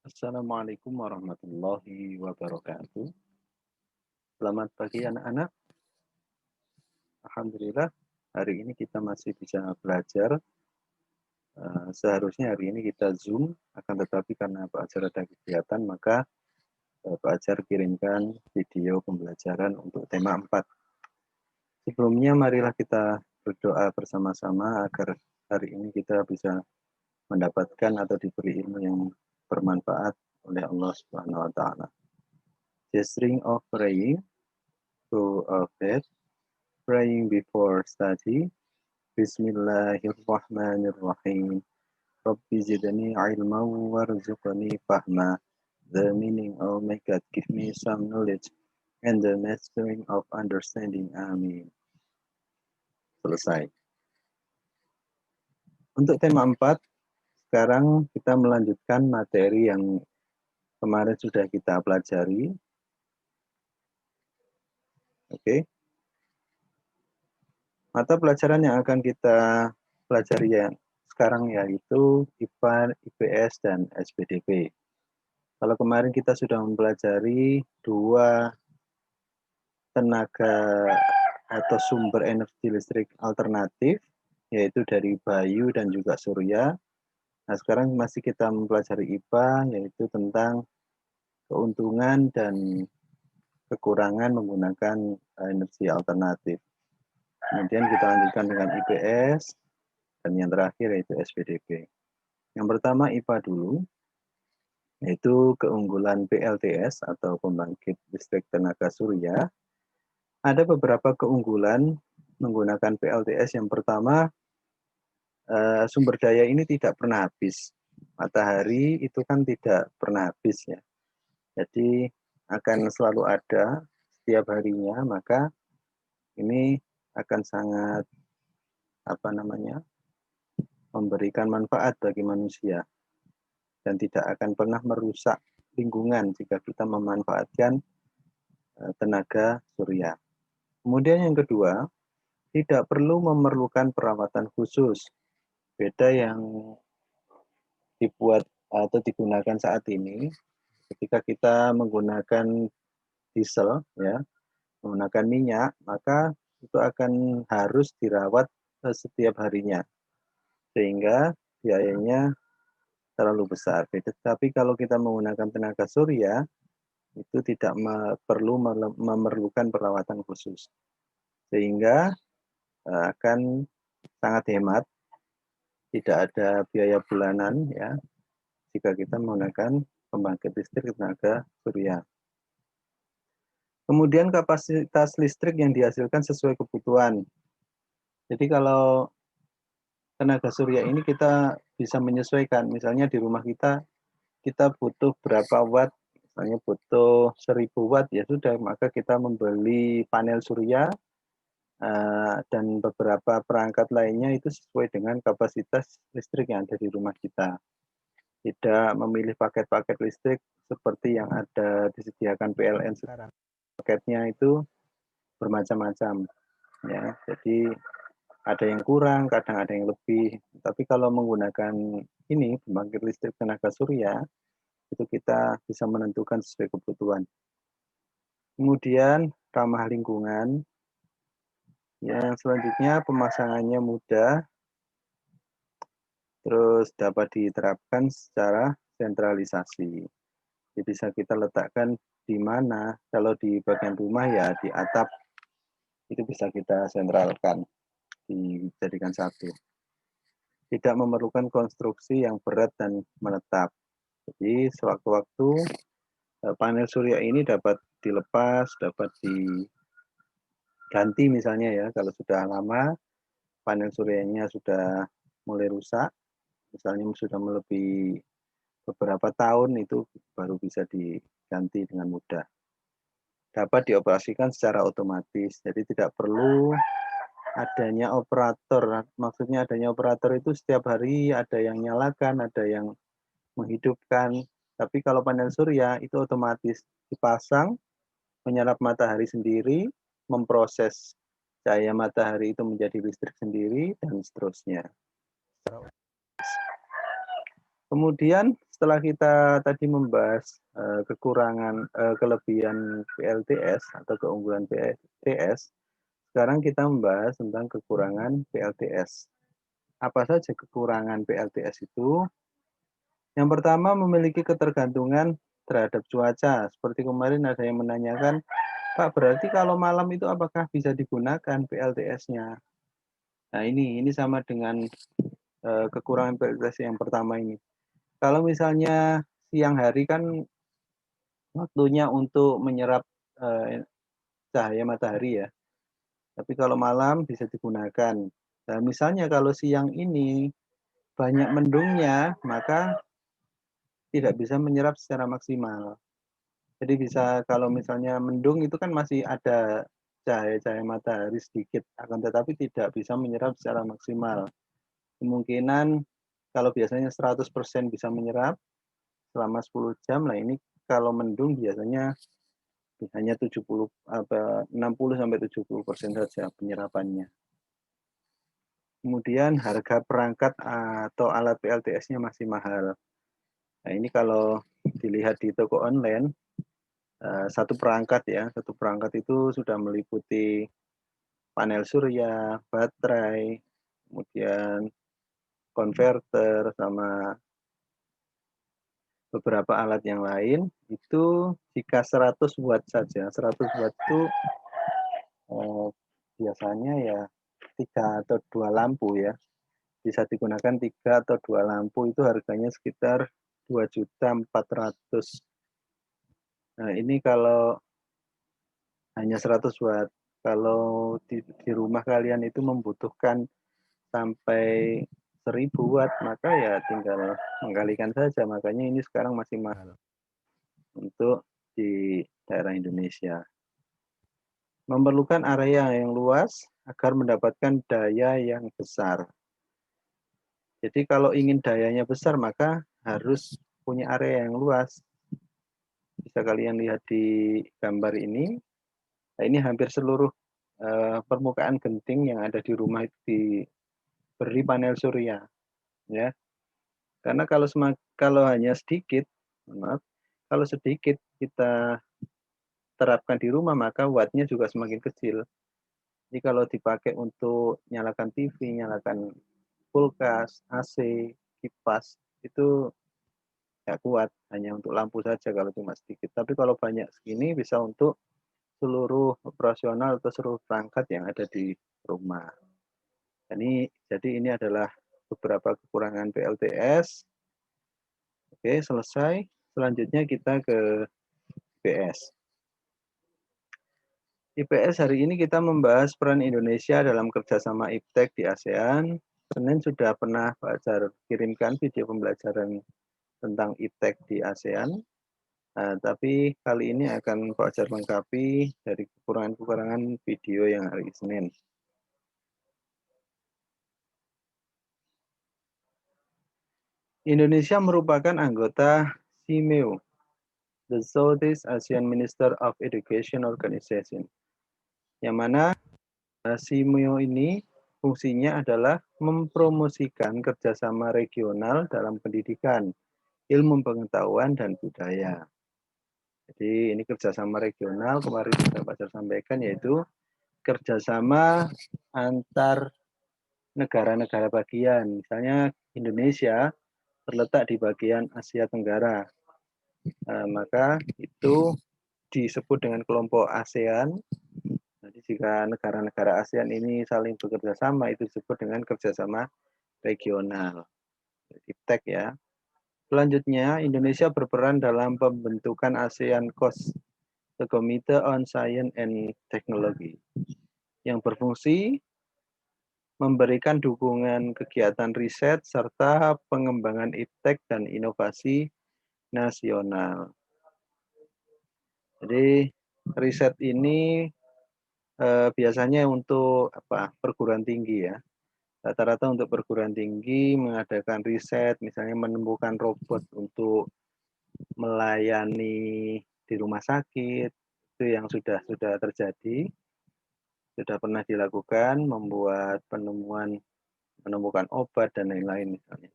Assalamualaikum warahmatullahi wabarakatuh. Selamat pagi anak-anak. Alhamdulillah hari ini kita masih bisa belajar. Seharusnya hari ini kita Zoom, akan tetapi karena Pak Ajar ada kegiatan, maka Pak Ajar kirimkan video pembelajaran untuk tema 4. Sebelumnya marilah kita berdoa bersama-sama agar hari ini kita bisa mendapatkan atau diberi ilmu yang bermanfaat oleh Allah Subhanahu wa taala. Gesturing of praying to a bed, praying before study. Bismillahirrahmanirrahim. Rabbi zidni ilma warzuqni fahma. The meaning, oh my God, give me some knowledge and the mastering of understanding. Amin. Selesai. Untuk tema 4, sekarang kita melanjutkan materi yang kemarin sudah kita pelajari. Oke. Mata pelajaran yang akan kita pelajari yang sekarang yaitu IPA, IPS, dan SPDP. Kalau kemarin kita sudah mempelajari 2 tenaga atau sumber energi listrik alternatif, yaitu dari Bayu dan juga Surya. Nah, sekarang masih kita mempelajari IPA, yaitu tentang keuntungan dan kekurangan menggunakan energi alternatif. Kemudian kita lanjutkan dengan IPS, dan yang terakhir yaitu SPDP. Yang pertama IPA dulu, yaitu keunggulan PLTS atau pembangkit listrik tenaga surya. Ada beberapa keunggulan menggunakan PLTS. Yang pertama, sumber daya ini tidak pernah habis. Matahari itu kan tidak pernah habis ya. Jadi akan selalu ada setiap harinya, maka ini akan sangat memberikan manfaat bagi manusia dan tidak akan pernah merusak lingkungan jika kita memanfaatkan tenaga surya. Kemudian yang kedua, tidak perlu memerlukan perawatan khusus. Beda yang dibuat atau digunakan saat ini, ketika kita menggunakan diesel, ya, menggunakan minyak, maka itu akan harus dirawat setiap harinya, sehingga biayanya terlalu besar. Tetapi kalau kita menggunakan tenaga surya, itu tidak perlu memerlukan perawatan khusus, sehingga akan sangat hemat, tidak ada biaya bulanan ya jika kita menggunakan pembangkit listrik tenaga surya. Kemudian kapasitas listrik yang dihasilkan sesuai kebutuhan. Jadi kalau tenaga surya ini kita bisa menyesuaikan, misalnya di rumah kita butuh berapa watt, misalnya butuh 1000 watt, ya sudah, maka kita membeli panel surya dan beberapa perangkat lainnya itu sesuai dengan kapasitas listrik yang ada di rumah kita. Tidak memilih paket-paket listrik seperti yang ada disediakan PLN sekarang. Paketnya itu bermacam-macam ya. Jadi ada yang kurang, kadang ada yang lebih. Tapi kalau menggunakan ini pembangkit listrik tenaga surya, itu kita bisa menentukan sesuai kebutuhan. Kemudian ramah lingkungan. Yang selanjutnya pemasangannya mudah, terus dapat diterapkan secara sentralisasi. Jadi bisa kita letakkan di mana, kalau di bagian rumah ya di atap, itu bisa kita sentralkan, dijadikan satu. Tidak memerlukan konstruksi yang berat dan menetap. Jadi sewaktu-waktu panel surya ini dapat dilepas, dapat diganti misalnya ya, kalau sudah lama panel suryanya sudah mulai rusak, misalnya sudah melebihi beberapa tahun, itu baru bisa diganti dengan mudah. Dapat dioperasikan secara otomatis, jadi tidak perlu adanya operator. Maksudnya adanya operator itu setiap hari ada yang nyalakan, ada yang menghidupkan. Tapi kalau panel surya itu otomatis dipasang, menyerap matahari sendiri, memproses cahaya matahari itu menjadi listrik sendiri, dan seterusnya. Kemudian setelah kita tadi membahas kelebihan PLTS atau keunggulan PLTS, sekarang kita membahas tentang kekurangan PLTS. Apa saja kekurangan PLTS itu? Yang pertama, memiliki ketergantungan terhadap cuaca. Seperti kemarin ada yang menanyakan, Pak, berarti kalau malam itu apakah bisa digunakan PLTS-nya? Nah, ini sama dengan kekurangan PLTS yang pertama ini. Kalau misalnya siang hari kan waktunya untuk menyerap cahaya matahari ya. Tapi kalau malam bisa digunakan. Nah, misalnya kalau siang ini banyak mendungnya, maka tidak bisa menyerap secara maksimal. Jadi bisa kalau misalnya mendung itu kan masih ada cahaya-cahaya matahari sedikit, akan tetapi tidak bisa menyerap secara maksimal. Kemungkinan kalau biasanya 100% bisa menyerap selama 10 jam, nah ini kalau mendung biasanya hanya 60-70% saja penyerapannya. Kemudian harga perangkat atau alat PLTS-nya masih mahal. Nah ini kalau dilihat di toko online, satu perangkat itu sudah meliputi panel surya, baterai, kemudian konverter, sama beberapa alat yang lain. Itu jika 100 watt saja, 100 watt itu biasanya ya 3 atau 2 lampu ya. Bisa digunakan 3 atau 2 lampu itu harganya sekitar 2.400.000. Nah, ini kalau hanya 100 watt. Kalau di rumah kalian itu membutuhkan sampai 1000 watt, maka ya tinggal menggalikan saja. Makanya ini sekarang masih mahal untuk di daerah Indonesia. Memerlukan area yang luas agar mendapatkan daya yang besar. Jadi kalau ingin dayanya besar, maka harus punya area yang luas. Bisa kalian lihat di gambar ini. Nah, ini hampir seluruh permukaan genting yang ada di rumah itu diberi panel surya, ya. Karena kalau hanya sedikit, maaf, kalau sedikit kita terapkan di rumah, maka wattnya juga semakin kecil. Jadi kalau dipakai untuk nyalakan TV, nyalakan kulkas, AC, kipas, itu nggak kuat, hanya untuk lampu saja kalau cuma sedikit. Tapi kalau banyak segini bisa untuk seluruh operasional atau seluruh perangkat yang ada di rumah. Jadi ini adalah beberapa kekurangan PLTS. Oke, selesai. Selanjutnya kita ke IPS. IPS hari ini kita membahas peran Indonesia dalam kerjasama IPTEK di ASEAN. Senin sudah pernah Pak Ajar kirimkan video pembelajaran tentang IPTEK di ASEAN. Nah, tapi kali ini akan Pak Ajar lengkapi dari kekurangan-kekurangan video yang hari Senin. Indonesia merupakan anggota SIMEO, the Southeast Asian Minister of Education Organization, yang mana SIMEO ini fungsinya adalah mempromosikan kerjasama regional dalam pendidikan, ilmu pengetahuan, dan budaya. Jadi ini kerjasama regional, kemarin sudah Pak Jar sampaikan, yaitu kerjasama antar negara-negara bagian. Misalnya Indonesia terletak di bagian Asia Tenggara, maka itu disebut dengan kelompok ASEAN. Jadi jika negara-negara ASEAN ini saling bekerja sama, itu disebut dengan kerjasama regional, IPTEK ya. Selanjutnya, Indonesia berperan dalam pembentukan ASEAN COST, the Committee on Science and Technology, yang berfungsi memberikan dukungan kegiatan riset serta pengembangan IPTEK dan inovasi nasional. Jadi riset ini biasanya untuk perguruan tinggi ya. Rata-rata untuk perguruan tinggi mengadakan riset, misalnya menemukan robot untuk melayani di rumah sakit, itu yang sudah terjadi, sudah pernah dilakukan, membuat menemukan obat dan lain-lain misalnya.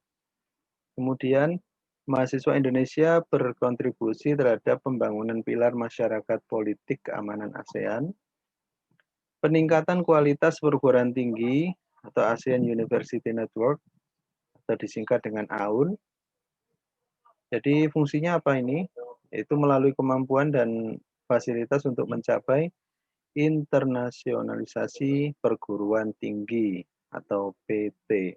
Kemudian Mahasiswa Indonesia berkontribusi terhadap pembangunan pilar masyarakat politik keamanan ASEAN, peningkatan kualitas perguruan tinggi atau ASEAN University Network atau disingkat dengan AUN. Jadi fungsinya apa ini? Itu melalui kemampuan dan fasilitas untuk mencapai internasionalisasi perguruan tinggi atau PT.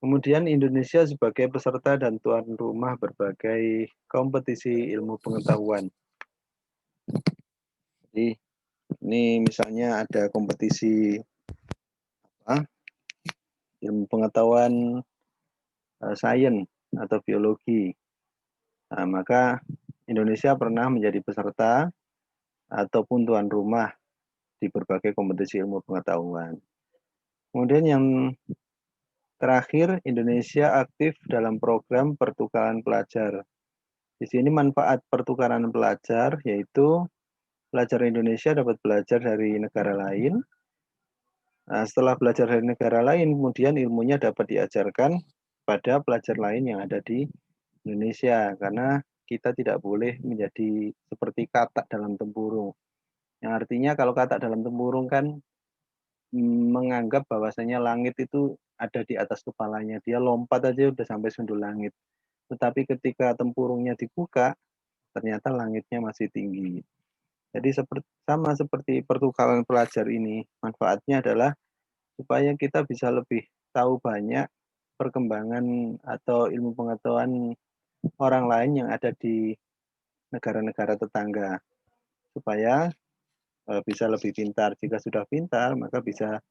Kemudian Indonesia sebagai peserta dan tuan rumah berbagai kompetisi ilmu pengetahuan. Jadi ini misalnya ada kompetisi ilmu pengetahuan sains atau biologi. Nah, maka Indonesia pernah menjadi peserta ataupun tuan rumah di berbagai kompetisi ilmu pengetahuan. Kemudian yang terakhir, Indonesia aktif dalam program pertukaran pelajar. Di sini manfaat pertukaran pelajar yaitu pelajar Indonesia dapat belajar dari negara lain. Nah, setelah belajar dari negara lain, kemudian ilmunya dapat diajarkan pada pelajar lain yang ada di Indonesia, karena kita tidak boleh menjadi seperti katak dalam tempurung. Yang artinya kalau katak dalam tempurung kan menganggap bahwasanya langit itu ada di atas kepalanya. Dia lompat aja udah sampai sundul langit. Tetapi ketika tempurungnya dibuka, ternyata langitnya masih tinggi. Jadi sama seperti pertukaran pelajar ini, manfaatnya adalah supaya kita bisa lebih tahu banyak perkembangan atau ilmu pengetahuan orang lain yang ada di negara-negara tetangga, supaya bisa lebih pintar. Jika sudah pintar, maka bisa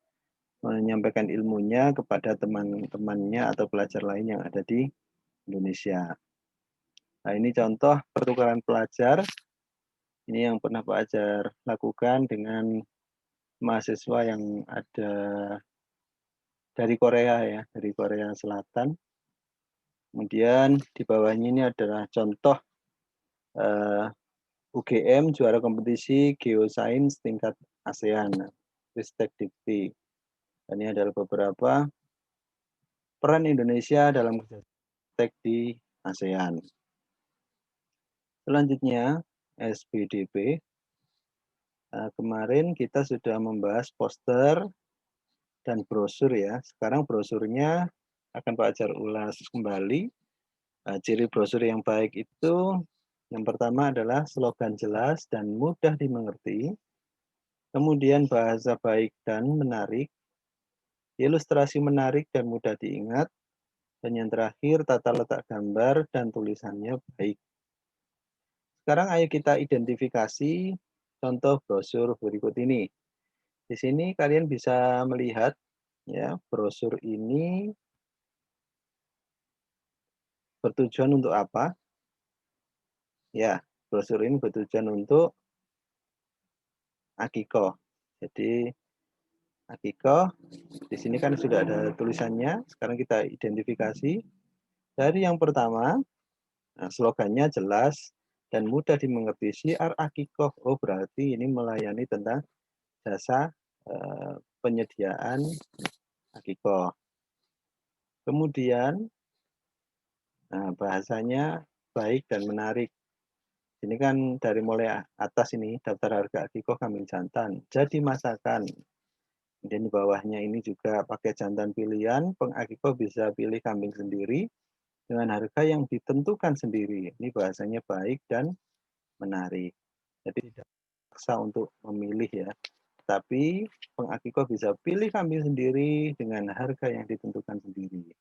menyampaikan ilmunya kepada teman-temannya atau pelajar lain yang ada di Indonesia. Nah, ini contoh pertukaran pelajar. Ini yang pernah Pak Ajar lakukan dengan mahasiswa yang ada dari Korea ya, dari Korea Selatan. Kemudian di bawahnya ini adalah contoh UGM juara kompetisi Geoscience tingkat ASEAN, Ristek Dikti. Ini adalah beberapa peran Indonesia dalam Ristek di ASEAN. Selanjutnya, SBDP. Kemarin kita sudah membahas poster dan brosur ya. Sekarang brosurnya akan Pak Ajar ulas kembali. Ciri brosur yang baik itu yang pertama adalah slogan jelas dan mudah dimengerti. Kemudian bahasa baik dan menarik. Ilustrasi menarik dan mudah diingat. Dan yang terakhir tata letak gambar dan tulisannya baik. Sekarang ayo kita identifikasi contoh brosur berikut ini. Di sini kalian bisa melihat ya, brosur ini bertujuan untuk apa? Ya, brosur ini bertujuan untuk Akiko. Jadi Akiko di sini kan sudah ada tulisannya. Sekarang kita identifikasi dari yang pertama. Nah, slogannya jelas dan mudah dimengerti. Syiar Akiko. Oh, berarti ini melayani tentang jasa penyediaan Akiko. Kemudian bahasanya baik dan menarik. Ini kan dari mulai atas ini, daftar harga Akiko kambing jantan. Jadi masakan. Kemudian di bawahnya ini juga pakai jantan pilihan, pengakiko bisa pilih kambing sendiri dengan harga yang ditentukan sendiri. Ini bahasanya baik dan menarik. Jadi tidak paksa untuk memilih ya. Tapi pengakiko bisa pilih kambing sendiri dengan harga yang ditentukan sendiri.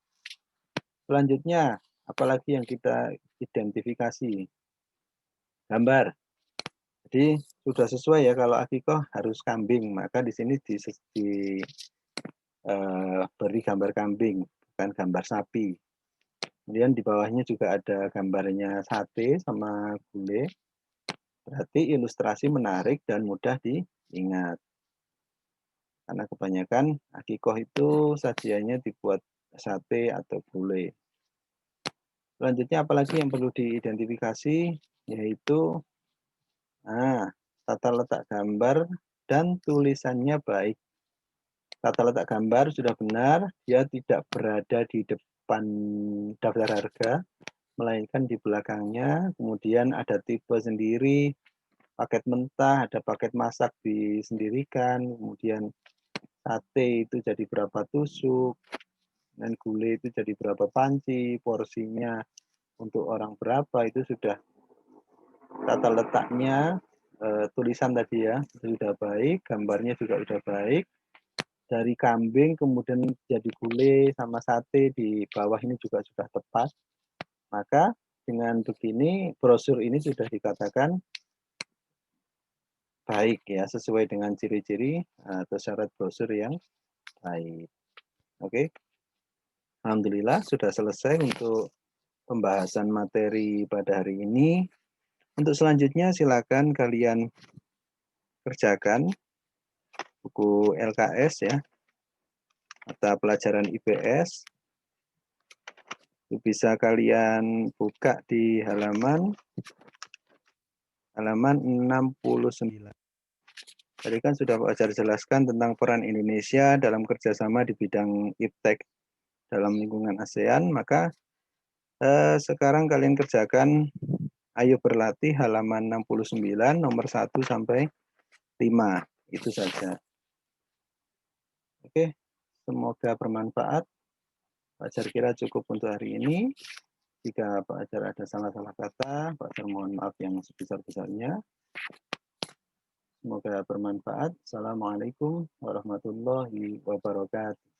Selanjutnya, apalagi yang kita identifikasi? Gambar. Jadi sudah sesuai ya kalau akikoh harus kambing, maka di sini beri gambar kambing, bukan gambar sapi. Kemudian di bawahnya juga ada gambarnya sate sama gulai. Berarti ilustrasi menarik dan mudah diingat. Karena kebanyakan akikoh itu sajiannya dibuat sate atau gulai. Selanjutnya apalagi yang perlu diidentifikasi yaitu tata letak gambar dan tulisannya baik. Tata letak gambar sudah benar, dia tidak berada di depan daftar harga, melainkan di belakangnya kemudian ada tipe sendiri, paket mentah, ada paket masak disendirikan, kemudian sate itu jadi berapa tusuk, dan gulai itu jadi berapa panci, porsinya untuk orang berapa, itu sudah tata letaknya, tulisan tadi ya, sudah baik, gambarnya juga sudah baik. Dari kambing kemudian jadi gulai sama sate di bawah ini juga sudah tepat. Maka dengan begini brosur ini sudah dikatakan baik ya, sesuai dengan ciri-ciri atau syarat brosur yang baik. Oke, alhamdulillah sudah selesai untuk pembahasan materi pada hari ini. Untuk selanjutnya silakan kalian kerjakan buku LKS ya, mata pelajaran IPS. Itu bisa kalian buka di halaman 69. Tadi kan sudah Pak Ajar jelaskan tentang peran Indonesia dalam kerjasama di bidang iptek dalam lingkungan ASEAN, maka sekarang kalian kerjakan Ayo Berlatih halaman 69 nomor 1 sampai 5. Itu saja. Oke, semoga bermanfaat. Pak Ajar kira cukup untuk hari ini. Jika Pak Ajar ada salah-salah kata, Pak Ajar mohon maaf yang sebesar-besarnya. Semoga bermanfaat. Assalamualaikum warahmatullahi wabarakatuh.